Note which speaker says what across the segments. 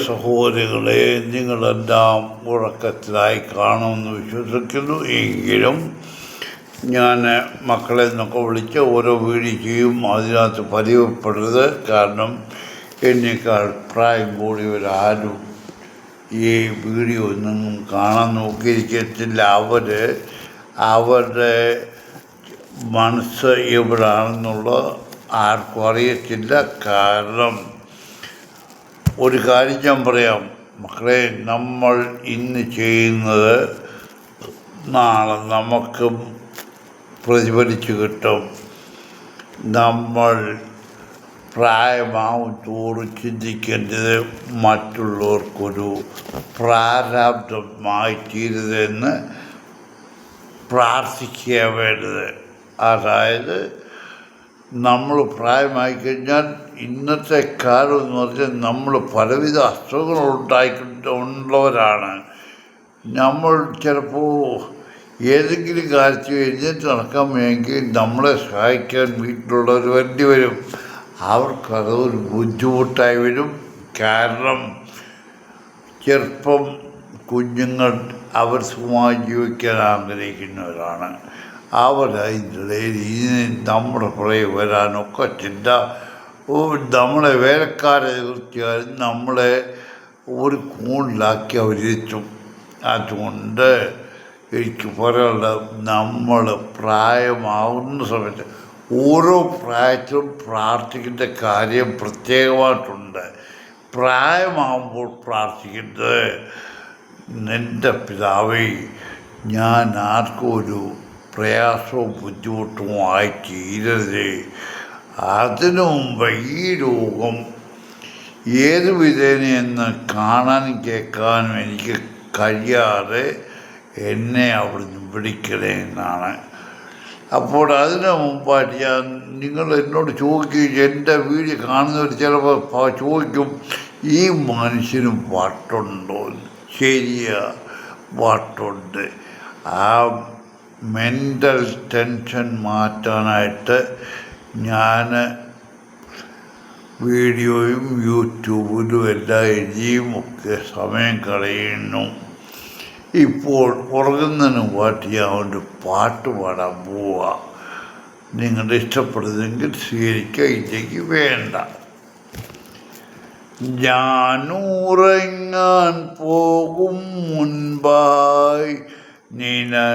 Speaker 1: സഹോദരികളെ, നിങ്ങളെല്ലാം ഉറക്കത്തിലായി കാണുമെന്ന് വിശ്വസിക്കുന്നു. എങ്കിലും ഞാൻ മക്കളെ നിന്നൊക്കെ വിളിച്ച് ഓരോ വീഡിയോ ചെയ്യും. അതിനകത്ത് പരിവപ്പെടരുത്. കാരണം എന്നേക്കാൾ പ്രായം കൂടിയവരാരും ഈ വീഡിയോ ഒന്നും കാണാൻ നോക്കിയിരിക്കത്തില്ല. അവരുടെ മനസ്സ് എവിടാണെന്നുള്ളത് ആർക്കും അറിയത്തില്ല. കാരണം ഒരു കാര്യം ഞാൻ പറയാം മക്കളെ, നമ്മൾ ഇന്ന് ചെയ്യുന്നത് നാളെ നമുക്കും പ്രതിഫലിച്ചു കിട്ടും. നമ്മൾ പ്രായമാവും തോറും ചിന്തിക്കേണ്ടത് മറ്റുള്ളവർക്കൊരു പ്രാരാബ്ധമായി തീരുതെന്ന് പ്രാർത്ഥിക്കുക വേണ്ടത്. അതായത് നമ്മൾ പ്രായമായി കഴിഞ്ഞാൽ ഇന്നത്തെ കാലം എന്ന് പറഞ്ഞാൽ നമ്മൾ പലവിധ അസുഖങ്ങളുള്ളവരാണ്. നമ്മൾ ചിലപ്പോൾ ഏതെങ്കിലും കാര്യത്തിൽ എഴുന്നേറ്റ് നടക്കാൻ വേണമെങ്കിൽ നമ്മളെ സഹായിക്കാൻ വീട്ടിലുള്ളവർ വേണ്ടി വരും. അവർക്കതൊരു ബുദ്ധിമുട്ടായി വരും. കാരണം ചെറുപ്പം കുഞ്ഞുങ്ങൾ അവർ സുഖമായി ജീവിക്കാൻ ആഗ്രഹിക്കുന്നവരാണ്. അവരതിനിടയിൽ ഇതിന് നമ്മുടെ പുറകെ വരാനൊക്കെ ചിന്ത. നമ്മളെ വേലക്കാരെ നിർത്തിയാലും നമ്മളെ ഒരു കൂണിലാക്കി അവരിത്തും. അതുകൊണ്ട് എനിക്ക് പറയാനുള്ളത്, നമ്മൾ പ്രായമാവുന്ന സമയത്ത് ഓരോ പ്രായത്തിലും പ്രാർത്ഥിക്കേണ്ട കാര്യം പ്രത്യേകമായിട്ടുണ്ട്. പ്രായമാകുമ്പോൾ പ്രാർത്ഥിക്കുന്നത്, എൻ്റെ പിതാവേ, ഞാൻ ആർക്കും ഒരു പ്രയാസവും ബുദ്ധിമുട്ടും ആയി തീരരുത്. അതിനു മുമ്പ് ഈ രോഗം ഏത് വിധേനയെന്ന് കാണാനും കേൾക്കാനും എനിക്ക് കഴിയാതെ എന്നെ അവിടുന്ന് വിളിക്കണേ എന്നാണ്. അപ്പോൾ അതിന് മുമ്പായിട്ട് നിങ്ങൾ എന്നോട് ചോദിക്കും, എൻ്റെ വീഡിയോ കാണുന്നവർ ചിലപ്പോൾ ചോദിക്കും, ഈ മനുഷ്യന് വട്ടുണ്ടോ? ശരിയാ, വട്ടുണ്ട്. ആ മെൻ്റൽ ടെൻഷൻ മാറ്റാനായിട്ട് ഞാൻ വീഡിയോയും യൂട്യൂബിലും എല്ലാം എഴുതിയും ഒക്കെ സമയം കളയുന്നു. ഇപ്പോൾ ഉറങ്ങുന്നതിന് പാട്ട് ഞാൻ ഒരു പാട്ട് പാടാൻ പോവുക. നിങ്ങളുടെ ഇഷ്ടപ്പെടുന്നെങ്കിൽ സ്വീകരിക്കുക, ഇല്ലെങ്കിൽ വേണ്ട. ഞാൻ ഉറങ്ങാൻ പോകും മുൻപായി നിനക്കേകുന്നിതാ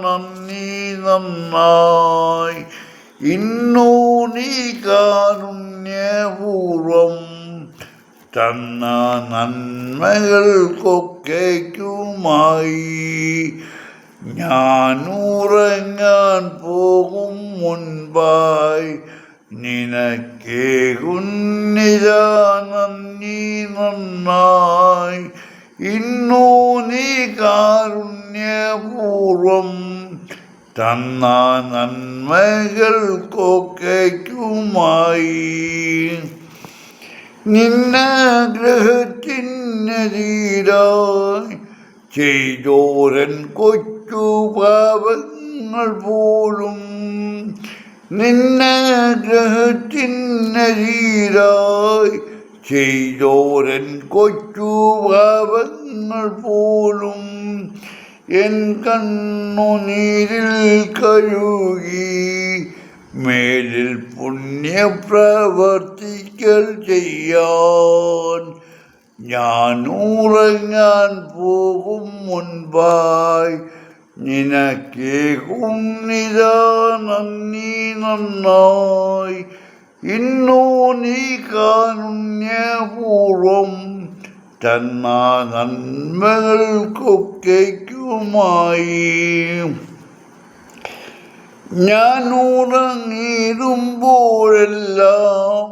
Speaker 1: നന്ദി നന്നായി. ഇന്നു നീ കാരുണ്യപൂർവം തന്ന നന്മകൾക്കൊക്കെയുമായി ഞാൻ ഉറങ്ങാൻ പോകും മുൻപായി നിനക്കേകുന്നിതാ നന്ദി നന്നായി. ഇന്നു നീ കാരുണ്യപൂർവം തന്ന നന്മകൾക്കൊക്കെയുമായി. നിന്നാഗ്രഹത്തിനെതിരായി ചെയ്തോരൻ കൊച്ചു പാപങ്ങൾ പോലും, നിന്നാഗ്രഹത്തിനെതിരായി ചെയ്തോരൻ കൊച്ചു പാപങ്ങൾ പോലും എൻ കണ്ണുനീരിൽ കഴുകി മേലിൽ പുണ്യപ്രവർത്തികൾ ചെയ്യാൻ ഞാൻ ഉറങ്ങാൻ പോകും മുൻപായി നിനക്കേകുന്നിതാ നന്ദി നന്നായി. ഇന്നു നീ കാരുണ്യപൂർവം തന്ന നന്മകൾക്കൊക്കെയുമായി. ഞാൻ ഉറങ്ങിടുമ്പോഴെല്ലാം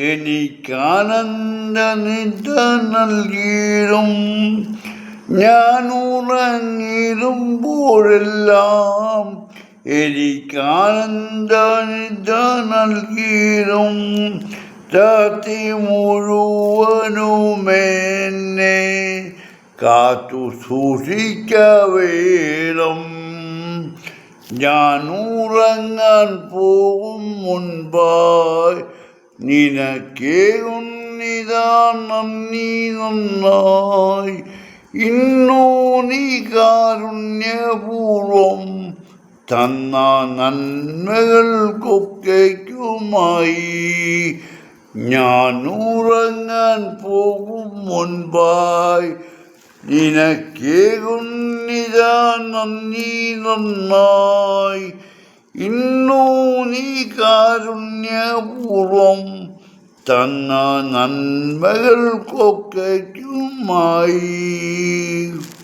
Speaker 1: എനിക്കാനന്ദനിദ്ര നൽകിയിടും. ഞാൻ ഉറങ്ങിടുമ്പോഴെല്ലാം എനിക്കാനന്ദനിദ്ര നൽകിയിടും. രാത്രി മുഴുവനുമെന്നെ കാത്തു സൂക്ഷിക്കവേണം. ഞാൻ ഉറങ്ങാൻ പോകും മുൻപായി നിനക്കേകും നിതാ നന്ദി നന്നായി. ഇന്നു നീ കാരുണ്യപൂർവം തന്ന നന്മകൾക്കൊക്കെയുമായി ഞാൻ ഉറങ്ങാൻ പോകും മുൻപായി നിനക്കേകുന്നിതാ നന്ദി നന്നായി. ഇന്നു നീ കാരുണ്യപൂർവം തന്ന നന്മകൾക്കൊക്കെയുമായി.